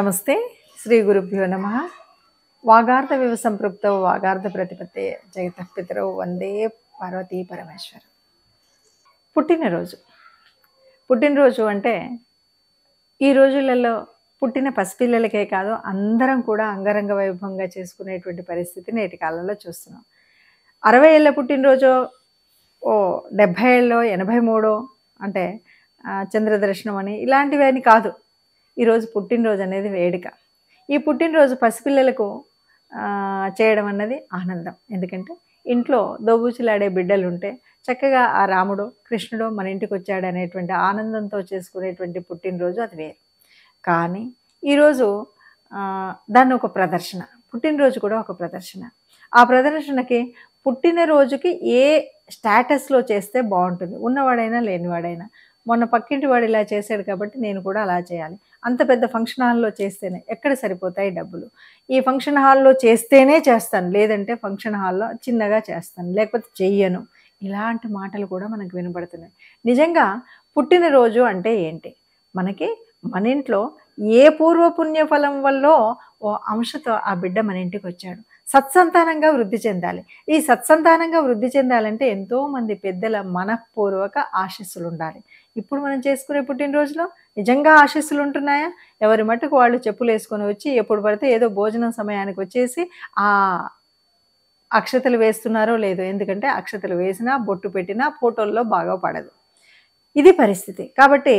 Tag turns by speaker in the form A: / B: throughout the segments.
A: నమస్తే. శ్రీ గురుభ్యో నమః. వాగార్థవివ సంపృక్తౌ వాగార్థ ప్రతిపత్తే జగతః పితరౌ వందే పార్వతీ పరమేశ్వర. పుట్టినరోజు అంటే ఈ రోజులలో పుట్టిన పసిపిల్లలకే కాదు అందరం కూడా అంగరంగ వైభవంగా చేసుకునేటువంటి పరిస్థితి నేటి కాలంలో చూస్తున్నాం. 60 ఏళ్ళ పుట్టినరోజు, 70 ఏళ్ళో 83 అంటే చంద్రదర్శనం అని ఇలాంటివి అని కాదు. ఈరోజు పుట్టినరోజు అనేది వేడుక. ఈ పుట్టినరోజు పసిపిల్లలకు చేయడం అన్నది ఆనందం. ఎందుకంటే ఇంట్లో దోబూచులాడే బిడ్డలు ఉంటే చక్కగా ఆ రాముడో కృష్ణుడో మన ఇంటికి వచ్చాడు అనేటువంటి ఆనందంతో చేసుకునేటువంటి పుట్టినరోజు అది వేరు. కానీ ఈరోజు దాన్ని ఒక ప్రదర్శన, పుట్టినరోజు కూడా ఒక ప్రదర్శన. ఆ ప్రదర్శనకి పుట్టినరోజుకి ఏ స్టేటస్లో చేస్తే బాగుంటుంది, ఉన్నవాడైనా లేనివాడైనా. మొన్న పక్కింటి వాడు ఇలా చేశాడు కాబట్టి నేను కూడా అలా చేయాలి. అంత పెద్ద ఫంక్షన్ హాల్లో చేస్తేనే ఎక్కడ సరిపోతాయి డబ్బులు. ఈ ఫంక్షన్ హాల్లో చేస్తేనే చేస్తాను, లేదంటే ఫంక్షన్ హాల్లో చిన్నగా చేస్తాను, లేకపోతే చెయ్యను. ఇలాంటి మాటలు కూడా మనకు వినపడుతున్నాయి. నిజంగా పుట్టినరోజు అంటే ఏంటి? మన ఇంట్లో ఏ పూర్వపుణ్య ఫలం వల్ల ఓ అంశతో ఆ బిడ్డ మన ఇంటికి వచ్చాడు. సత్సంతానంగా వృద్ధి చెందాలి. ఈ సత్సంతానంగా వృద్ధి చెందాలంటే ఎంతోమంది పెద్దల మనఃపూర్వక ఆశీస్సులు ఉండాలి. ఇప్పుడు మనం చేసుకునే పుట్టినరోజులో నిజంగా ఆశీస్సులు ఉంటున్నాయా? ఎవరి మట్టుకు వాళ్ళు చెప్పులు వేసుకొని వచ్చి ఎప్పుడు పడితే ఏదో భోజనం సమయానికి వచ్చేసి ఆ అక్షతలు వేస్తున్నారో లేదో. ఎందుకంటే అక్షతలు వేసినా బొట్టు పెట్టినా ఫోటోల్లో బాగా పడదు. ఇది పరిస్థితి. కాబట్టి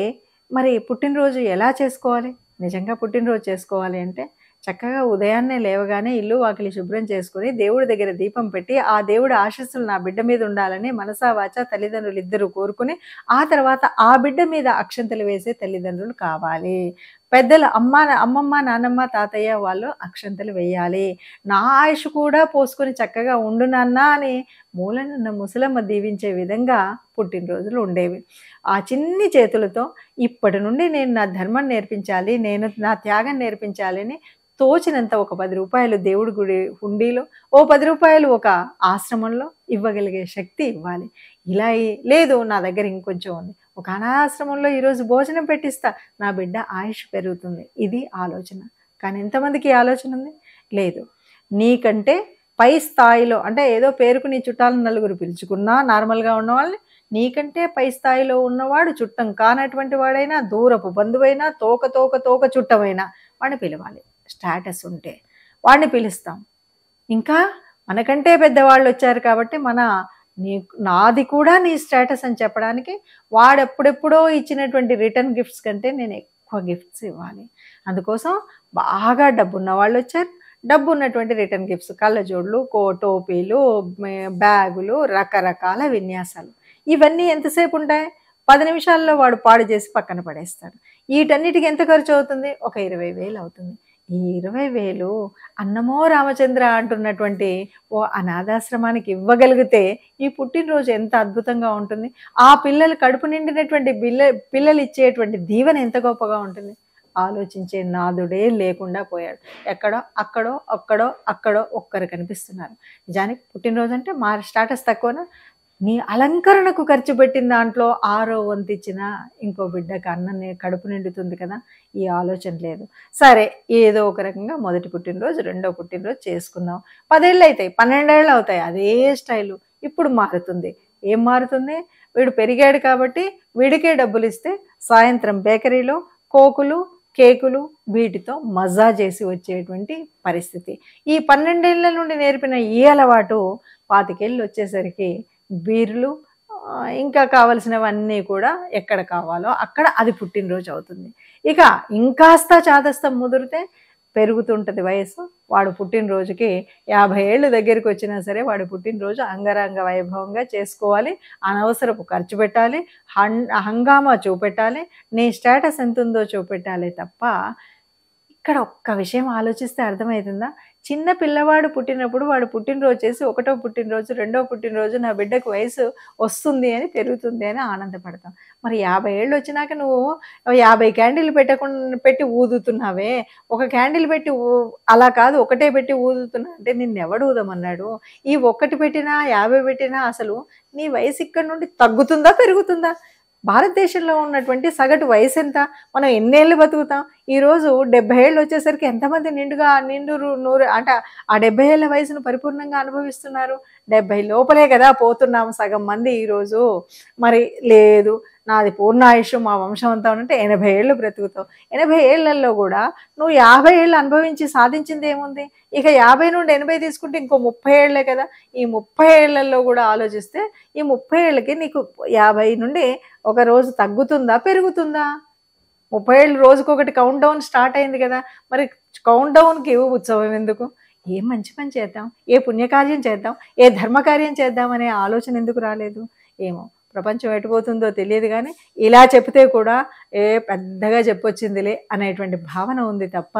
A: మరి పుట్టినరోజు ఎలా చేసుకోవాలి? నిజంగా పుట్టినరోజు చేసుకోవాలి అంటే చక్కగా ఉదయాన్నే లేవగానే ఇల్లు వాకిలి శుభ్రం చేసుకొని దేవుడి దగ్గర దీపం పెట్టి ఆ దేవుడి ఆశీస్సులు నా బిడ్డ మీద ఉండాలని మనసా వాచా తల్లిదండ్రులు ఇద్దరు కోరుకుని ఆ తర్వాత ఆ బిడ్డ మీద అక్షంతలు వేసే తల్లిదండ్రులు కావాలి. పెద్దలు అమ్మమ్మ నాన్నమ్మ తాతయ్య వాళ్ళు అక్షంతలు వేయాలి. నా ఆయుష్ కూడా పోసుకొని చక్కగా ఉండు నాన్న అని మూలనున్న ముసలమ్మ దీవించే విధంగా పుట్టినరోజులు ఉండేవి. ఆ చిన్ని చేతులతో ఇప్పటి నుండి నేను నా ధర్మం నేర్పించాలి, నేను నా త్యాగం నేర్పించాలని తోచినంత ఒక 10 రూపాయలు దేవుడి గుడి హుండీలో, ఓ 10 రూపాయలు ఒక ఆశ్రమంలో ఇవ్వగలిగే శక్తి ఇవ్వాలి. ఇలా లేదు నా దగ్గర ఇంకొంచెం ఉంది, ఒక అనాథాశ్రమంలో ఈరోజు భోజనం పెట్టిస్తా, నా బిడ్డ ఆయుష్ పెరుగుతుంది. ఇది ఆలోచన. కానీ ఎంతమందికి ఆలోచన ఉంది? లేదు. నీకంటే పై స్థాయిలో అంటే ఏదో పేరుకు నీ చుట్టాలను నలుగురు పిలుచుకున్నా నార్మల్గా ఉన్న వాళ్ళని, నీకంటే పై స్థాయిలో ఉన్నవాడు చుట్టం కానటువంటి వాడైనా, దూరపు బంధువైనా, తోక చుట్టమైనా వాడిని పిలవాలి. స్టేటస్ ఉంటే వాడిని పిలుస్తాం. ఇంకా మనకంటే పెద్దవాళ్ళు వచ్చారు కాబట్టి నాది కూడా నీ స్టేటస్ అని చెప్పడానికి వాడెప్పుడెప్పుడో ఇచ్చినటువంటి రిటర్న్ గిఫ్ట్స్ కంటే నేను ఎక్కువ గిఫ్ట్స్ ఇవ్వాలి. అందుకోసం బాగా డబ్బున్న వాళ్ళు వచ్చారు, డబ్బు ఉన్నటువంటి రిటర్న్ గిఫ్ట్స్, కళ్ళజోళ్ళు, టోపీలు, బ్యాగులు, రకరకాల విన్యాసాలు. ఇవన్నీ ఎంతసేపు ఉంటాయి? 10 నిమిషాల్లో వాడు పాడు చేసి పక్కన పడేస్తాడు. వీటన్నిటికి ఎంత ఖర్చు అవుతుంది? ఒక 20,000 అవుతుంది. ఈ 20,000 అన్నమో రామచంద్ర అంటున్నటువంటి ఓ అనాథాశ్రమానికి ఇవ్వగలిగితే ఈ పుట్టినరోజు ఎంత అద్భుతంగా ఉంటుంది. ఆ పిల్లలు కడుపు నిండినటువంటి పిల్లలు ఇచ్చేటువంటి దీవెన ఎంత గొప్పగా ఉంటుంది. ఆలోచించే నాదుడే లేకుండా పోయాడు. అక్కడో ఒక్కరు కనిపిస్తున్నారు. నిజానికి పుట్టినరోజు అంటే మా స్టేటస్ తక్కువనా? నీ అలంకరణకు ఖర్చు పెట్టిన దాంట్లో 6వ వంతు ఇచ్చినా ఇంకో బిడ్డకు అన్నం కడుపు నిండుతుంది కదా. ఈ ఆలోచన లేదు. సరే, ఏదో ఒక రకంగా మొదటి పుట్టినరోజు, రెండో పుట్టినరోజు చేసుకున్నాం. 10 ఏళ్ళు అవుతాయి, 12 ఏళ్ళు అవుతాయి, అదే స్టైలు. ఇప్పుడు మారుతుంది. ఏం మారుతుంది? వీడు పెరిగాడు కాబట్టి వీడికే డబ్బులు ఇస్తే సాయంత్రం బేకరీలో కోకులు, కేకులు వీటితో మజా చేసి వచ్చేటువంటి పరిస్థితి. ఈ 12 ఏళ్ళ నుండి నేర్పిన ఈ అలవాటు 25 ఏళ్ళు వచ్చేసరికి బీర్లు ఇంకా కావలసినవన్నీ కూడా ఎక్కడ కావాలో అక్కడ అది పుట్టినరోజు అవుతుంది. ఇక ఇంకాస్త చాదస్తం ముదిరితే పెరుగుతుంటుంది వయసు. వాడు పుట్టినరోజుకి 50 ఏళ్ళు దగ్గరికి వచ్చినా సరే వాడి పుట్టినరోజు అంగరంగ వైభవంగా చేసుకోవాలి. అనవసరపు ఖర్చు పెట్టాలి, హంగామా చూపెట్టాలి, నీ స్టేటస్ ఎంత ఉందో చూపెట్టాలి తప్ప ఇక్కడ ఒక్క విషయం ఆలోచిస్తే అర్థమవుతుందా? చిన్న పిల్లవాడు పుట్టినప్పుడు వాడు పుట్టినరోజు చేసి 1వ పుట్టినరోజు, 2వ పుట్టినరోజు నా బిడ్డకు వయసు వస్తుంది అని పెరుగుతుంది అని ఆనందపడతాం. మరి 50 ఏళ్ళు వచ్చినాక నువ్వు 50 క్యాండిల్ పెట్టి ఊదుతున్నావే, ఒక క్యాండిల్ పెట్టి అలా కాదు ఒకటే పెట్టి ఊదుతున్నా అంటే నిన్నెవడు ఊదమన్నాడు? ఈ 1 పెట్టినా 50 పెట్టినా అసలు నీ వయసు ఇక్కడ నుండి తగ్గుతుందా పెరుగుతుందా? భారతదేశంలో ఉన్నటువంటి సగటు వయసు ఎంత? మనం ఎన్నేళ్ళు బతుకుతాం? ఈరోజు 70 ఏళ్ళు వచ్చేసరికి ఎంతమంది నిండు నూరు అంటే ఆ 70 ఏళ్ల వయసును పరిపూర్ణంగా అనుభవిస్తున్నారు? 70 లోపలే కదా పోతున్నాము సగం మంది ఈరోజు. మరి లేదు, నాది పూర్ణాయుష్షు, మా వంశం అంతా అంటే 80 ఏళ్ళు బ్రతుకుతావు. 80 ఏళ్లలో కూడా నువ్వు 50 ఏళ్ళు అనుభవించి సాధించింది ఏముంది? ఇక 50 నుండి 80 తీసుకుంటే ఇంకో 30 ఏళ్లే కదా. ఈ 30 ఏళ్లలో కూడా ఆలోచిస్తే ఈ 30 ఏళ్ళకి నీకు 50 నుండి ఒక రోజు తగ్గుతుందా, పెరుగుతుందా? 30 ఏళ్ళు రోజుకొకటి కౌంట్ డౌన్ స్టార్ట్ అయింది కదా. మరి కౌంట్ డౌన్కి ఉత్సవం ఎందుకు? ఏ మంచి పని చేద్దాం, ఏ పుణ్యకార్యం చేద్దాం, ఏ ధర్మకార్యం చేద్దాం అనే ఆలోచన ఎందుకు రాలేదు? ఏమో ప్రపంచం ఎటుపోతుందో తెలియదు, కానీ ఇలా చెప్తే కూడా పెద్దగా చెప్పొచ్చిందిలే అనేటువంటి భావన ఉంది తప్ప,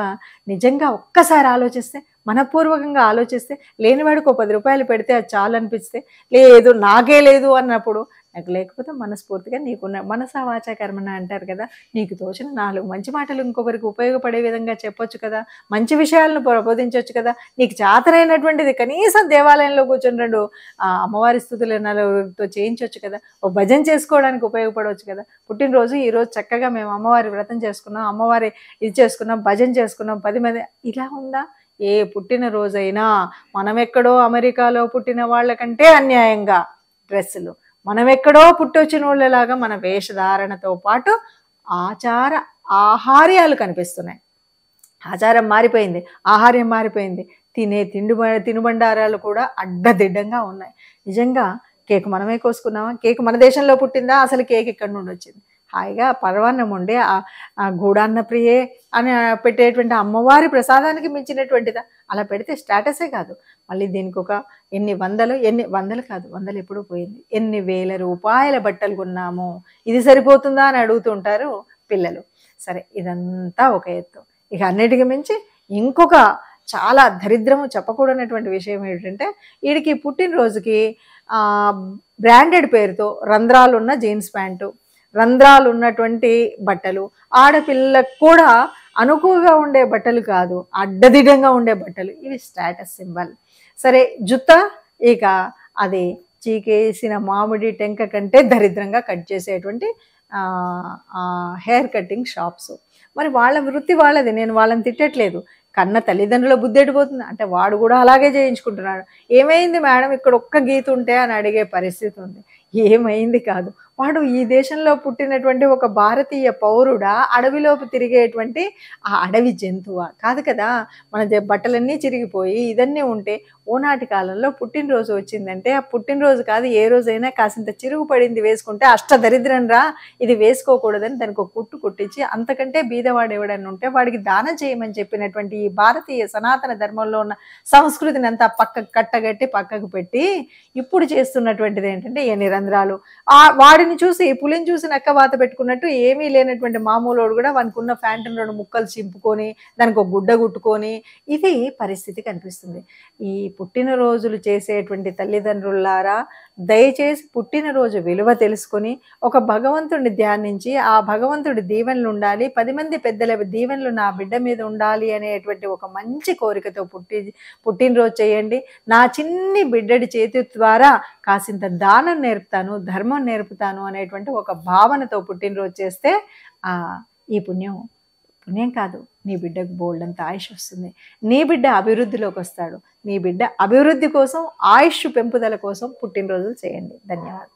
A: నిజంగా ఒక్కసారి ఆలోచిస్తే, మనపూర్వకంగా ఆలోచిస్తే, లేనివాడికి ఒక 10 రూపాయలు పెడితే అది చాలు అనిపిస్తే, లేదు నాకే లేదు అన్నప్పుడు, నాకు లేకపోతే మనస్ఫూర్తిగా నీకున్న మనసా వాచా కర్మణ అంటారు కదా, నీకు తోచిన 4 మంచి మాటలు ఇంకొకరికి ఉపయోగపడే విధంగా చెప్పొచ్చు కదా, మంచి విషయాలను ప్రబోధించవచ్చు కదా, నీకు చేతనైనటువంటిది కనీసం దేవాలయంలో కూర్చొని 2 అమ్మవారి స్థుతులు నలుగురితో చేయించవచ్చు కదా, ఓ భజన చేసుకోవడానికి ఉపయోగపడవచ్చు కదా. పుట్టినరోజు ఈరోజు చక్కగా మేము అమ్మవారి వ్రతం చేసుకున్నాం, అమ్మవారి ఇది చేసుకున్నాం, భజన చేసుకున్నాం, 10 మంది, ఇలా ఉందా? ఏ పుట్టినరోజైనా మనమెక్కడో అమెరికాలో పుట్టిన వాళ్ళకంటే అన్యాయంగా డ్రెస్సులు, మనమెక్కడో పుట్టొచ్చిన వాళ్ళలాగా మన వేషధారణతో పాటు ఆచార ఆహార్యాలు కనిపిస్తున్నాయి. ఆచారం మారిపోయింది, ఆహార్యం మారిపోయింది, తినుబండారాలు కూడా అడ్డదిడ్డంగా ఉన్నాయి. నిజంగా కేక్ మనమే కోసుకున్నామా? కేక్ మన దేశంలో పుట్టిందా? అసలు కేక్ ఎక్కడి నుండి వచ్చింది? హాయిగా పరవాన్నం ఉండే ఆ గూడాన్న ప్రియే అని పెట్టేటువంటి అమ్మవారి ప్రసాదానికి మించినటువంటిదా? అలా పెడితే స్టేటసే కాదు, మళ్ళీ దీనికి ఒక ఎన్ని వందలు కాదు, వందలు ఎప్పుడూ పోయింది, ఎన్ని వేల రూపాయల బట్టలు కొన్నాము, ఇది సరిపోతుందా అని అడుగుతుంటారు పిల్లలు. సరే, ఇదంతా ఒక ఎత్తు. ఇక అన్నిటికి మించి ఇంకొక చాలా దరిద్రము చెప్పకూడనటువంటి విషయం ఏంటంటే, వీడికి పుట్టినరోజుకి బ్రాండెడ్ పేరుతో రంధ్రాలు ఉన్న జీన్స్ ప్యాంటు, రంధ్రాలు ఉన్నటువంటి బట్టలు, ఆడపిల్లకు కూడా అనుకువగా ఉండే బట్టలు కాదు, అడ్డదిడ్డంగా ఉండే బట్టలు, ఇవి స్టేటస్ సింబల్. సరే, జుత్త ఇక అది చీకేసిన మామిడి టెంక కంటే దరిద్రంగా కట్ చేసేటువంటి హెయిర్ కటింగ్ షాప్స్. మరి వాళ్ళ వృత్తి వాళ్ళది, నేను వాళ్ళని తిట్టట్లేదు. కన్న తల్లిదండ్రుల బుద్ధి ఎడిపోతుంది అంటే వాడు కూడా అలాగే చేయించుకుంటున్నాడు. ఏమైంది మేడం ఇక్కడ ఒక్క గీత ఉంటే అని అడిగే పరిస్థితి ఉంది. ఏమైంది కాదు, వాడు ఈ దేశంలో పుట్టినటువంటి ఒక భారతీయ పౌరుడా, అడవిలోకి తిరిగేటువంటి ఆ అడవి జంతువా? కాదు కదా. మన బట్టలన్నీ చిరిగిపోయి ఇదన్నీ ఉంటే ఓనాటి కాలంలో పుట్టినరోజు వచ్చిందంటే ఆ పుట్టినరోజు కాదు, ఏ రోజైనా కాసింత చిరుగు పడింది వేసుకుంటే అష్టదరిద్రం రా, ఇది వేసుకోకూడదని దానికి ఒక కుట్టు కుట్టించి, అంతకంటే బీదవాడు ఎవడన్నా ఉంటే వాడికి దానం చేయమని చెప్పినటువంటి ఈ భారతీయ సనాతన ధర్మంలో ఉన్న సంస్కృతిని అంతా కట్టగట్టి పక్కకు పెట్టి ఇప్పుడు చేస్తున్నటువంటిది ఏంటంటే ఈ నిరంధ్రాలు. వాడిని చూసి, పులిని చూసి నక్క వాత పెట్టుకున్నట్టు ఏమీ లేనటువంటి మామూలోడు కూడా వానికి ఉన్న ప్యాంటును 2 ముక్కలు చింపుకొని దానికి ఒక గుడ్డ గుట్టుకొని, ఇది పరిస్థితి కనిపిస్తుంది. ఈ పుట్టినరోజులు చేసేటువంటి తల్లిదండ్రులారా, దయచేసి పుట్టినరోజు విలువ తెలుసుకొని ఒక భగవంతుడిని ధ్యానించి ఆ భగవంతుడి దీవెనలు ఉండాలి, 10 మంది పెద్దల దీవెనలు నా బిడ్డ మీద ఉండాలి అనేటువంటి ఒక మంచి కోరికతో పుట్టినరోజు చేయండి. నా చిన్ని బిడ్డడి చేతి ద్వారా కాసింత దానం నేర్పుతాను, ధర్మం నేర్పుతాను అనేటువంటి ఒక భావనతో పుట్టినరోజు చేస్తే ఈ పుణ్యం కాదు, నీ బిడ్డకు బోల్డంత ఆయుష్ వస్తుంది, నీ బిడ్డ అభివృద్ధిలోకి వస్తాడు. నీ బిడ్డ అభివృద్ధి కోసం, ఆయుష్ పెంపుదల కోసం పుట్టినరోజులు చేయండి. ధన్యవాదాలు.